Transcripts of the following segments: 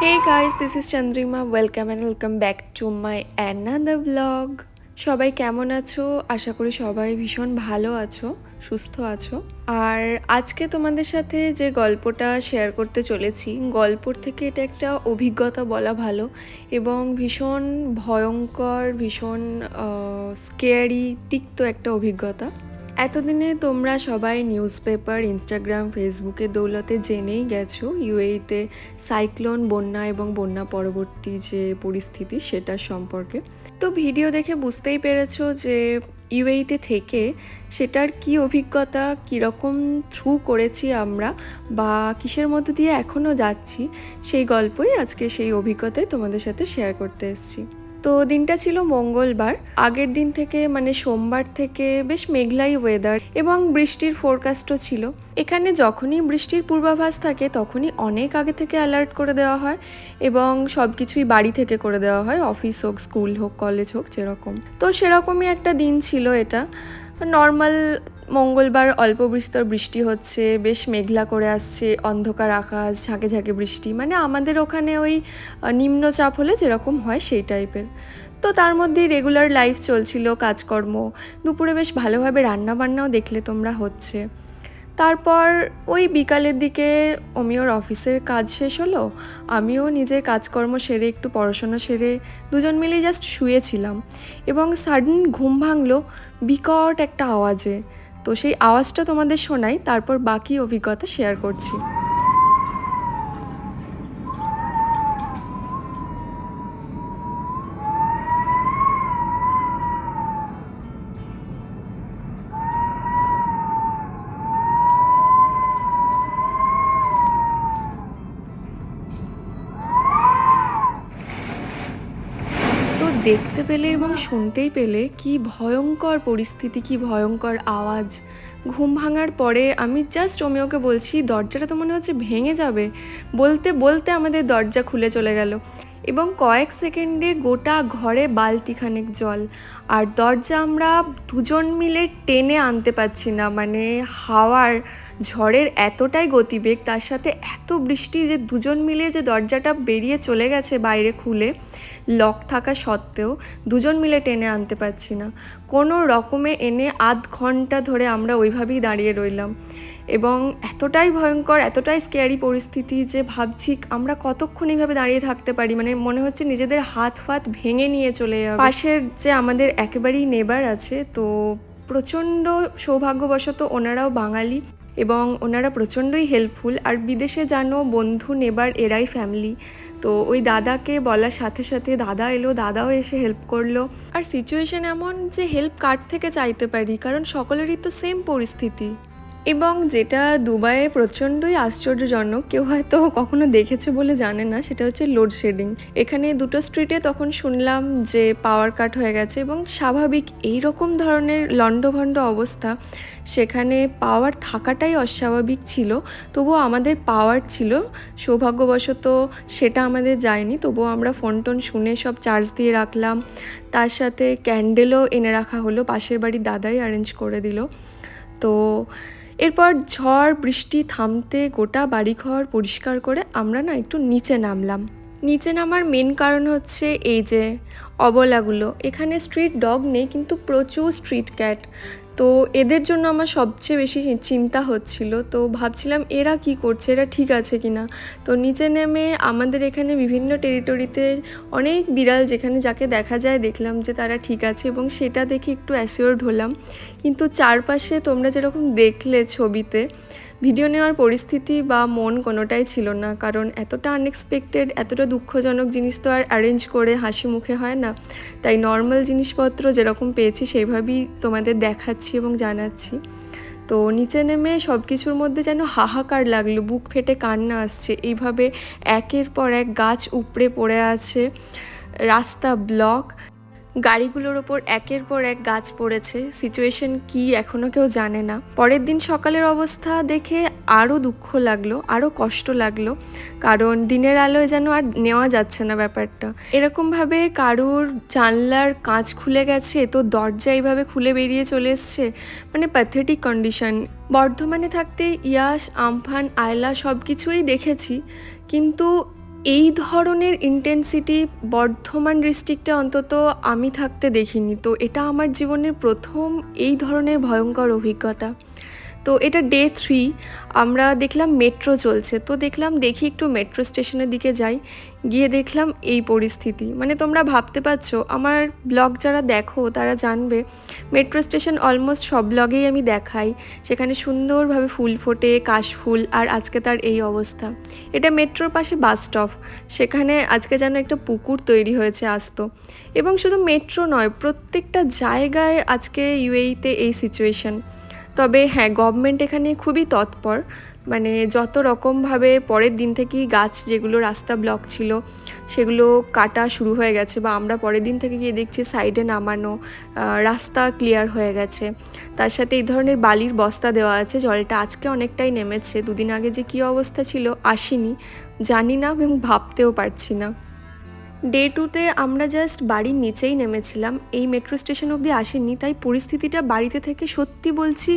Hey guys, this is Chandrima. Welcome back to my another vlog. সবাই কেমন আছো? আশা করি সবাই ভীষণ ভালো আছো, সুস্থ আছো। আর আজকে তোমাদের সাথে যে গল্পটা শেয়ার করতে চলেছি, গল্পর থেকে এটা একটা অভিজ্ঞতা বলা ভালো এবং ভীষণ ভয়ঙ্কর, ভীষণ স্কেয়ারি, তিক্ত একটা অভিজ্ঞতা। এতদিনে তোমরা সবাই নিউজ পেপার, ইনস্টাগ্রাম, ফেসবুকের দৌলতে জেনেই গেছো ইউএইতে সাইক্লোন, বন্যা এবং বন্যা পরবর্তী যে পরিস্থিতি সেটার সম্পর্কে। তো ভিডিও দেখে বুঝতেই পেরেছো যে ইউএইতে থেকে সেটার কি অভিজ্ঞতা, কীরকম থ্রু করেছি আমরা বা কিসের মধ্য দিয়ে এখনও যাচ্ছি, সেই গল্পই আজকে সেই অভিজ্ঞতায় তোমাদের সাথে শেয়ার করতে এসেছি। তো দিনটা ছিল মঙ্গলবার। আগের দিন থেকে মানে সোমবার থেকে বেশ মেঘলাই ওয়েদার এবং বৃষ্টির ফোরকাস্টও ছিল। এখানে যখনই বৃষ্টির পূর্বাভাস থাকে তখনই অনেক আগে থেকে অ্যালার্ট করে দেওয়া হয় এবং সব কিছুই বাড়ি থেকে করে দেওয়া হয়, অফিস হোক, স্কুল হোক, কলেজ হোক, যেরকম। তো সেরকমই একটা দিন ছিল এটা। নর্মাল মঙ্গলবার অল্প বিস্তর বৃষ্টি হচ্ছে, বেশ মেঘলা করে আসছে, অন্ধকার আকাশ, ঝাঁকে ঝাঁকে বৃষ্টি, মানে আমাদের ওখানে ওই নিম্নচাপ হলে যেরকম হয় সেই টাইপের। তো তার মধ্যেই রেগুলার লাইফ চলছিল, কাজকর্ম, দুপুরে বেশ ভালোভাবে রান্নাবান্নাও দেখলে তোমরা হচ্ছে। তারপর ওই বিকালের দিকে অমিওর অফিসের কাজ শেষ হলো, আমিও নিজের কাজকর্ম সেরে একটু পড়াশোনা সেরে দুজন মিলে জাস্ট শুয়েছিলাম এবং সাডেন ঘুম ভাঙলো বিকট একটা আওয়াজে। তো সেই আওয়াজটা তোমাদের শোনাই, তারপর বাকি অভিজ্ঞতা শেয়ার করছি। তো দেখতে পেলে এবং শুনতেই পেলে কি ভয়ঙ্কর পরিস্থিতি, কি ভয়ঙ্কর আওয়াজ। ঘুম ভাঙার পরে আমি জাস্ট অমিওকে বলছি, দরজাটা তো মনে হচ্ছে ভেঙে যাবে। বলতে বলতে আমাদের দরজা খুলে চলে গেল এবং কয়েক সেকেন্ডে গোটা ঘরে বালতিখানেক জল। আর দরজা আমরা দুজন মিলে টেনে আনতে পারছি না, মানে হাওয়ার ঝড়ের এতটাই গতিবেগ, তার সাথে এত বৃষ্টি যে দুজন মিলে যে দরজাটা বেরিয়ে চলে গেছে বাইরে খুলে, লক থাকা সত্ত্বেও দুজন মিলে টেনে আনতে পারছি না। কোনো রকমে এনে আধ ঘন্টা ধরে আমরা ওইভাবেই দাঁড়িয়ে রইলাম এবং এতটাই ভয়ঙ্কর, এতটাই স্কেয়ারি পরিস্থিতি যে ভাবছি আমরা কতক্ষণ এইভাবে দাঁড়িয়ে থাকতে পারি, মানে মনে হচ্ছে নিজেদের হাত ফাত ভেঙে নিয়ে চলে যাবে। পাশের যে আমাদের একেবারেই নেবার আছে, তো প্রচণ্ড সৌভাগ্যবশত ওনারাও বাঙালি এবং ওনারা প্রচণ্ডই হেল্পফুল। আর বিদেশে জানো বন্ধু নেবার এরাই ফ্যামিলি। তো ওই দাদাকে বলার সাথে সাথে দাদা এলো, দাদাও এসে হেল্প করলো। আর সিচুয়েশন এমন যে হেল্প কার থেকে চাইতে পারি, কারণ সকলেরই তো সেম পরিস্থিতি। এবং যেটা দুবাইয়ে প্রচণ্ডই আশ্চর্যজনক, কেউ হয়তো কখনো দেখেছে বলে জানে না, সেটা হচ্ছে লোডশেডিং। এখানে দুটো স্ট্রিটে তখন শুনলাম যে পাওয়ার কাট হয়ে গেছে এবং স্বাভাবিক এই রকম ধরনের লণ্ডভণ্ড অবস্থা, সেখানে পাওয়ার থাকাটাই অস্বাভাবিক ছিল। তবুও আমাদের পাওয়ার ছিল, সৌভাগ্যবশত সেটা আমাদের যায়নি। তবুও আমরা ফোন টোন শুনে সব চার্জ দিয়ে রাখলাম, তার সাথে ক্যান্ডেলও এনে রাখা হলো, পাশের বাড়ির দাদাই অ্যারেঞ্জ করে দিল। তো এরপর ঝড় বৃষ্টি থামতে গোটা বাড়িঘর পরিষ্কার করে আমরা না একটু নিচে নামলাম। নিচে নামার মেন কারণ হচ্ছে এই যে অবলাগুলো, এখানে স্ট্রিট ডগ নেই কিন্তু প্রচুর স্ট্রিট ক্যাট। তো এদের জন্য আমার সবচেয়ে বেশি চিন্তা হচ্ছিল। তো ভাবছিলাম এরা কি করছে, এরা ঠিক আছে কি না। তো নিচে নেমে আমাদের এখানে বিভিন্ন টেরিটরিতে অনেক বিড়াল যেখানে যাকে দেখা যায়, দেখলাম যে তারা ঠিক আছে এবং সেটা দেখে একটু অ্যাসিওর্ড হলাম। কিন্তু চারপাশে তোমরা যেরকম দেখলে ছবিতে, ভিডিও নেওয়ার পরিস্থিতি বা মন কোনোটাই ছিল না, কারণ এতটা আনএক্সপেক্টেড, এতটা দুঃখজনক জিনিস তো আর অ্যারেঞ্জ করে হাসি মুখে হয় না। তাই নর্মাল জিনিসপত্র যেরকম পেয়েছি সেইভাবেই তোমাদের দেখাচ্ছি এবং জানাচ্ছি। তো নিচে নেমে সব কিছুর মধ্যে যেন হাহাকার লাগলো, বুক ফেটে কান্না আসছে। এইভাবে একের পর এক গাছ উপড়ে পড়ে আছে, রাস্তা ব্লক, গাড়িগুলোর ওপর একের পর এক গাছ পড়েছে। সিচুয়েশন কি এখনও কেউ জানে না। পরের দিন সকালের অবস্থা দেখে আরও দুঃখ লাগলো, আরও কষ্ট লাগলো, কারণ দিনের আলোয় যেন আর নেওয়া যাচ্ছে না ব্যাপারটা। এরকমভাবে কারুর জানলার কাঁচ খুলে গেছে, তো দরজা এইভাবে খুলে বেরিয়ে চলে এসছে, মানে প্যাথেটিক কন্ডিশন। বর্ধমানে থাকতে ইয়াশ, আমফান, আয়লা সব কিছুই দেখেছি, কিন্তু এই ধরনের ইন্টেন্সিটি বর্ধমান ডিস্ট্রিক্টে অন্তত আমি থাকতে দেখিনি। তো এটা আমার জীবনের প্রথম এই ধরনের ভয়ঙ্কর অভিজ্ঞতা। তো এটা ডে 3, আমরা দেখলাম মেট্রো চলছে। তো দেখি একটু মেট্রো স্টেশনের দিকে যাই, গিয়ে দেখলাম এই পরিস্থিতি। মানে তোমরা ভাবতে পারছো, আমার ব্লগ যারা দেখো তারা জানবে মেট্রো স্টেশন অলমোস্ট সব ব্লগেই আমি দেখাই, সেখানে সুন্দরভাবে ফুল ফোটে, কাশফুল, আর আজকে তার এই অবস্থা। এটা মেট্রোর পাশে বাস স্টপ, সেখানে আজকে যেন একটা পুকুর তৈরি হয়েছে আস্ত। এবং শুধু মেট্রো নয়, প্রত্যেকটা জায়গায় আজকে ইউএইতে এই সিচুয়েশন। তবে হ্যাঁ, গভর্নমেন্ট এখানে খুবই তৎপর, মানে যত রকমভাবে পরের দিন থেকেই গাছ যেগুলো রাস্তা ব্লক ছিল সেগুলো কাটা শুরু হয়ে গেছে, বা আমরা পরের দিন থেকে গিয়ে দেখছি সাইডে নামানো, রাস্তা ক্লিয়ার হয়ে গেছে। তার সাথে এই ধরনের বালির বস্তা দেওয়া আছে। জলটা আজকে অনেকটাই নেমেছে, দুদিন আগে যে কী অবস্থা ছিল আসেনি, জানি না এবং ভাবতেও পারছি না। ডে 2তে আমরা জাস্ট বাড়ির নিচেই নেমেছিলাম, এই মেট্রো স্টেশন অবধি আসেনি, তাই পরিস্থিতিটা বাড়িতে থেকে সত্যি বলছি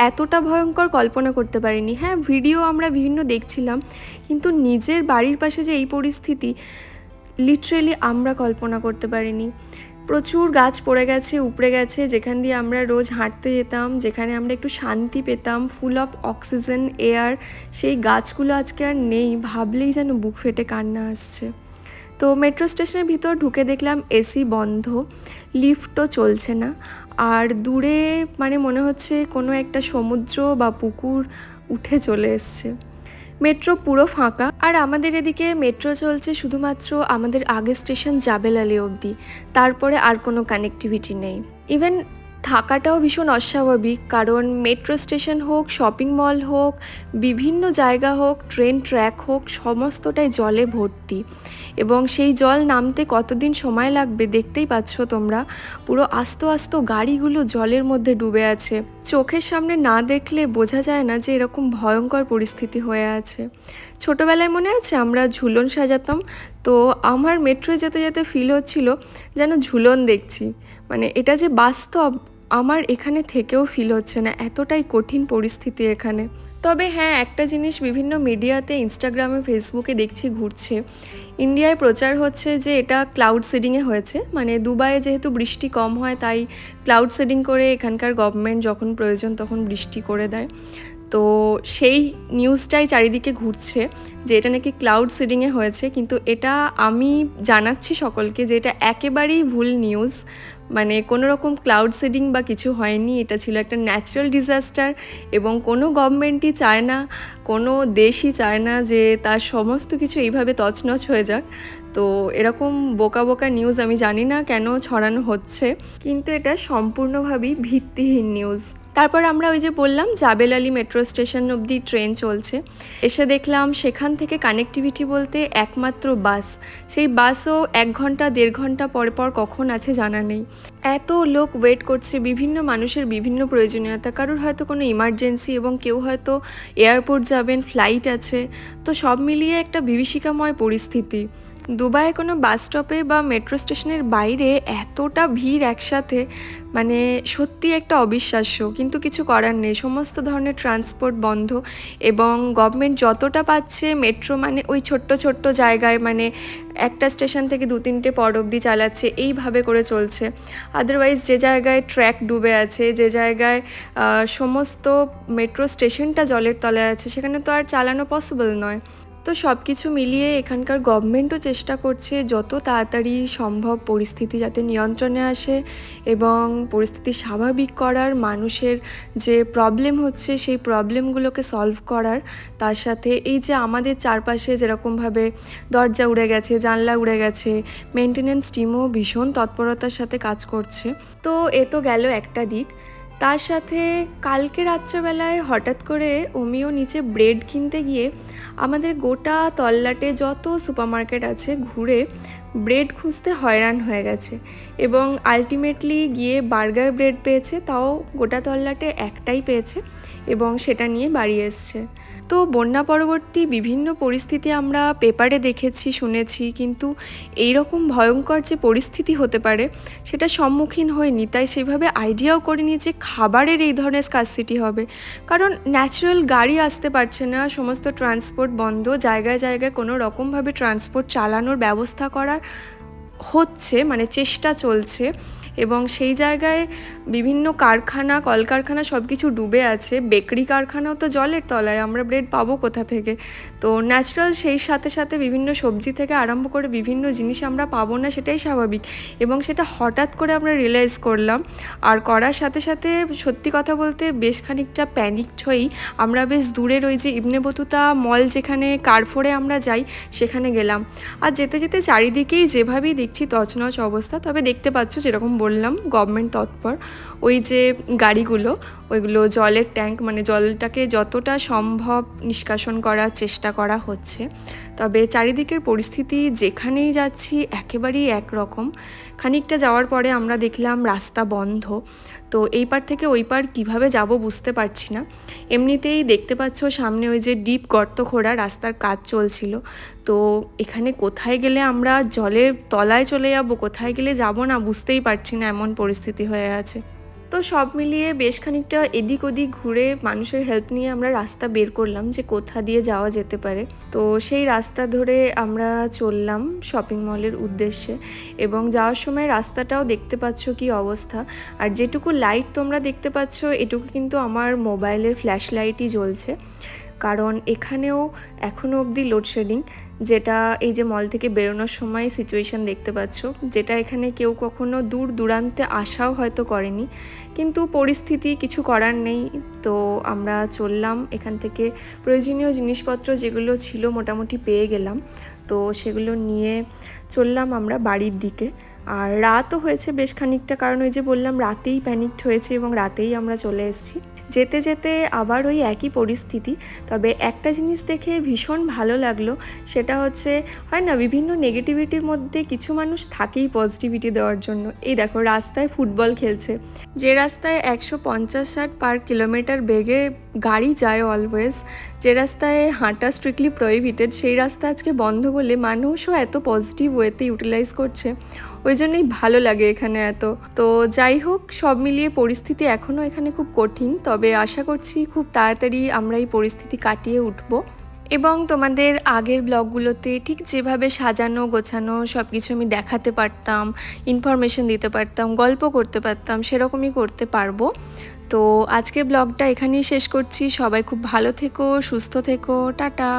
এতটা ভয়ঙ্কর কল্পনা করতে পারিনি। হ্যাঁ, ভিডিও আমরা বিভিন্ন দেখছিলাম, কিন্তু নিজের বাড়ির পাশে যে এই পরিস্থিতি লিটারেলি আমরা কল্পনা করতে পারিনি। প্রচুর গাছ পড়ে গেছে, উপড়ে গেছে, যেখান দিয়ে আমরা রোজ হাঁটতে যেতাম, যেখানে আমরা একটু শান্তি পেতাম, ফুল অফ অক্সিজেন এয়ার, সেই গাছগুলো আজকে আর নেই। ভাবলেই যেন বুক ফেটে কান্না আসছে। তো মেট্রো স্টেশনের ভিতর ঢুকে দেখলাম এসি বন্ধ, লিফটও চলছে না, আর দূরে মানে মনে হচ্ছে কোনো একটা সমুদ্র বা পুকুর উঠে চলে এসছে। মেট্রো পুরো ফাঁকা, আর আমাদের এদিকে মেট্রো চলছে শুধুমাত্র আমাদের আগের স্টেশন জাবেলালি অবধি, তারপরে আর কোনো কানেক্টিভিটি নেই। ইভেন থাকাটাও ভীষণ অস্বাভাবিক, কারণ মেট্রো স্টেশন হোক, শপিং মল হোক, বিভিন্ন জায়গা হোক, ট্রেন ট্র্যাক হোক, সমস্তটাই জলে ভর্তি। এবং সেই জল নামতে কতদিন সময় লাগবে দেখতেই পাচ্ছ তোমরা, পুরো আস্ত আস্ত গাড়িগুলো জলের মধ্যে ডুবে আছে। চোখের সামনে না দেখলে বোঝা যায় না যে এরকম ভয়ঙ্কর পরিস্থিতি হয়ে আছে। ছোটোবেলায় মনে আছে আমরা ঝুলন সাজাতাম, তো আমার মেট্রোয় যেতে যেতে ফিল হচ্ছিল যেন ঝুলন দেখছি। মানে এটা যে বাস্তব আমার এখানে থেকেও ফিল হচ্ছে না, এতটাই কঠিন পরিস্থিতি এখানে। তবে হ্যাঁ, একটা জিনিস বিভিন্ন মিডিয়াতে, ইনস্টাগ্রামে, ফেসবুকে দেখছি ঘুরছে, ইন্ডিয়ায় প্রচার হচ্ছে যে এটা ক্লাউড সিডিংয়ে হয়েছে। মানে দুবাইয়ে যেহেতু বৃষ্টি কম হয়, তাই ক্লাউড সিডিং করে এখানকার গভর্নমেন্ট যখন প্রয়োজন তখন বৃষ্টি করে দেয়। তো সেই নিউজটাই চারিদিকে ঘুরছে যে এটা নাকি ক্লাউড সিডিংয়ে হয়েছে, কিন্তু এটা আমি জানাচ্ছি সকলকে যে এটা একেবারেই ভুল নিউজ। মানে কোনো রকম ক্লাউড সিডিং বা কিছু হয়নি, এটা ছিল একটা ন্যাচারাল ডিজাস্টার, এবং কোনো গভর্নমেন্টই চায় না, কোনো দেশই চায় না যে তার সমস্ত কিছু এইভাবে তছনছ হয়ে যাক। তো এরকম বোকা বোকা নিউজ আমি জানি না কেন ছড়ানো হচ্ছে, কিন্তু এটা সম্পূর্ণভাবেই ভিত্তিহীন নিউজ। তারপর আমরা ওই যে বললাম জাবেলালি মেট্রো স্টেশন অবধি ট্রেন চলছে, এসে দেখলাম সেখান থেকে কানেক্টিভিটি বলতে একমাত্র বাস। সেই বাসও 1 ঘন্টা 1.5 ঘন্টা পর পর কখন আছে জানা নেই। এত লোক ওয়েট করছে, বিভিন্ন মানুষের বিভিন্ন প্রয়োজনীয়তা, কারোর হয়তো কোনো ইমার্জেন্সি, এবং কেউ হয়তো এয়ারপোর্ট যাবেন, ফ্লাইট আছে। তো সব মিলিয়ে একটা বিভীষিকাময় পরিস্থিতি। দুবাইয়ে কোনো বাস স্টপে বা মেট্রো স্টেশনের বাইরে এতটা ভিড় একসাথে, মানে সত্যি একটা অবিশ্বাস্য, কিন্তু কিছু করার নেই, সমস্ত ধরনের ট্রান্সপোর্ট বন্ধ। এবং গভর্নমেন্ট যতটা পাচ্ছে মেট্রো মানে ওই ছোট্ট ছোট্ট জায়গায়, মানে একটা স্টেশন থেকে 2-3টে পর অবধি চালাচ্ছে, এইভাবে করে চলছে। আদারওয়াইজ যে জায়গায় ট্র্যাক ডুবে আছে, যে জায়গায় সমস্ত মেট্রো স্টেশনটা জলের তলায় আছে, সেখানে তো আর চালানো পসিবল নয়। তো সব কিছু মিলিয়ে এখানকার গভর্নমেন্টও চেষ্টা করছে যত তাড়াতাড়ি সম্ভব পরিস্থিতি যাতে নিয়ন্ত্রণে আসে, এবং পরিস্থিতি স্বাভাবিক করার, মানুষের যে প্রবলেম হচ্ছে সেই প্রবলেমগুলোকে সলভ করার। তার সাথে এই যে আমাদের চারপাশে যেরকমভাবে দরজা উড়ে গেছে, জানলা উড়ে গেছে, মেনটেনেন্স টিমও ভীষণ তৎপরতার সাথে কাজ করছে। তো এ তো গেল একটা দিক। তার সাথে কালকে রাত্রেবেলায় হঠাৎ করে অমিও নিচে ব্রেড কিনতে গিয়ে আমাদের গোটা তল্লাটে যত সুপারমার্কেট আছে ঘুরে ব্রেড খুঁজতে হয়রান হয়ে গেছে, এবং আলটিমেটলি গিয়ে বার্গার ব্রেড পেয়েছে, তাও গোটা তল্লাটে একটাই পেয়েছে, এবং সেটা নিয়ে বাড়ি এসছে। তো বন্যা পরবর্তী বিভিন্ন পরিস্থিতি আমরা পেপারে দেখেছি, শুনেছি, কিন্তু এইরকম ভয়ঙ্কর যে পরিস্থিতি হতে পারে সেটা সম্মুখীন হয়নি। তাই সেভাবে আইডিয়াও করিনি যে খাবারের এই ধরনের স্কারসিটি হবে, কারণ ন্যাচারাল গাড়ি আসতে পারছে না, সমস্ত ট্রান্সপোর্ট বন্ধ, জায়গায় জায়গায় কোনো রকমভাবে ট্রান্সপোর্ট চালানোর ব্যবস্থা করার হচ্ছে, মানে চেষ্টা চলছে, এবং সেই জায়গায় বিভিন্ন কারখানা, কলকারখানা সব কিছু ডুবে আছে। বেকারি কারখানাও তো জলের তলায়, আমরা ব্রেড পাবো কোথা থেকে? তো ন্যাচারাল সেই সাথে সাথে বিভিন্ন সবজি থেকে আরম্ভ করে বিভিন্ন জিনিস আমরা পাবো না, সেটাই স্বাভাবিক, এবং সেটা হঠাৎ করে আমরা রিয়েলাইজ করলাম। আর করার সাথে সাথে সত্যি কথা বলতে বেশ খানিকটা প্যানিকড হয়েই আমরা বেশ দূরের ওই যে ইবনে বতুতা মল, যেখানে কারফোরে আমরা যাই, সেখানে গেলাম। আর যেতে যেতে চারিদিকেই যেভাবেই দেখছি তছনছ অবস্থা। তবে দেখতে পাচ্ছ, যেরকম বললাম, গভর্নমেন্ট তৎপর, ওই যে গাড়িগুলো, ওইগুলো জলের ট্যাঙ্ক, মানে জলটাকে যতটা সম্ভব নিষ্কাশন করার চেষ্টা করা হচ্ছে। তবে চারিদিকের পরিস্থিতি যেখানেই যাচ্ছি একেবারেই একরকম। খানিকটা যাওয়ার পরে আমরা দেখলাম রাস্তা বন্ধ, তো এই পার থেকে ওই পার কীভাবে যাব বুঝতে পারছি না। এমনিতেই দেখতে পাচ্ছ সামনে ওই যে ডিপ গর্ত খোঁড়া রাস্তার কাজ চলছিল। তো এখানে কোথায় গেলে আমরা জলের তলায় চলে যাব, কোথায় গেলে যাব না বুঝতেই পারছি না, এমন পরিস্থিতি হয়ে আছে। তো সব মিলিয়ে বেশ খানিকটা এদিক ওদিক ঘুরে মানুষের হেল্প নিয়ে আমরা রাস্তা বের করলাম যে কোথা দিয়ে যাওয়া যেতে পারে। তো সেই রাস্তা ধরে আমরা চললাম শপিং মলের উদ্দেশ্যে, এবং যাওয়ার সময় রাস্তাটাও দেখতে পাচ্ছ কি অবস্থা। আর যেটুকু লাইট তোমরা দেখতে পাচ্ছ এটুকু কিন্তু আমার মোবাইলের ফ্ল্যাশ লাইটই জ্বলছে, কারণ এখানেও এখনও অবধি লোডশেডিং, যেটা এই যে মল থেকে বেরোনোর সময় সিচুয়েশান দেখতে পাচ্ছ, যেটা এখানে কেউ কখনো দূর দূরান্তে আশাও হয়তো করেনি, কিন্তু পরিস্থিতি, কিছু করার নেই। তো আমরা চললাম এখান থেকে, প্রয়োজনীয় জিনিসপত্র যেগুলো ছিল মোটামুটি পেয়ে গেলাম, তো সেগুলো নিয়ে চললাম আমরা বাড়ির দিকে। আর রাতও হয়েছে বেশ খানিকটা, কারণ ওই যে বললাম রাতেই প্যানিকড হয়েছে এবং রাতেই আমরা চলে এসেছি। যেতে যেতে আবার ওই একই পরিস্থিতি। তবে একটা জিনিস দেখে ভীষণ ভালো লাগলো, সেটা হচ্ছে, হয় না বিভিন্ন নেগেটিভিটির মধ্যে কিছু মানুষ থাকেই পজিটিভিটি দেওয়ার জন্য। এই দেখো রাস্তায় ফুটবল খেলছে, যে রাস্তায় 150-60 পার কিলোমিটার বেগে গাড়ি যায় অলওয়েজ, যে রাস্তায় হাঁটা স্ট্রিক্টলি প্রহিবিটেড, সেই রাস্তা আজকে বন্ধ বলে মানুষও এত পজিটিভ ওয়েতে ইউটিলাইজ করছে। ওই জন্যই ভালো লাগে এখানে এত। তো যাই হোক, সব মিলিয়ে পরিস্থিতি এখনও এখানে খুব কঠিন, তবে আশা করছি খুব তাড়াতাড়ি আমরা এই পরিস্থিতি কাটিয়ে উঠব, এবং তোমাদের আগের ব্লগগুলোতে ঠিক যেভাবে সাজানো গোছানো সব কিছু আমি দেখাতে পারতাম, ইনফরমেশন দিতে পারতাম, গল্প করতে পারতাম, সেরকমই করতে পারবো। তো আজকের ব্লগটা এখানেই শেষ করছি। সবাই খুব ভালো থেকো, সুস্থ থেকো, টাটা।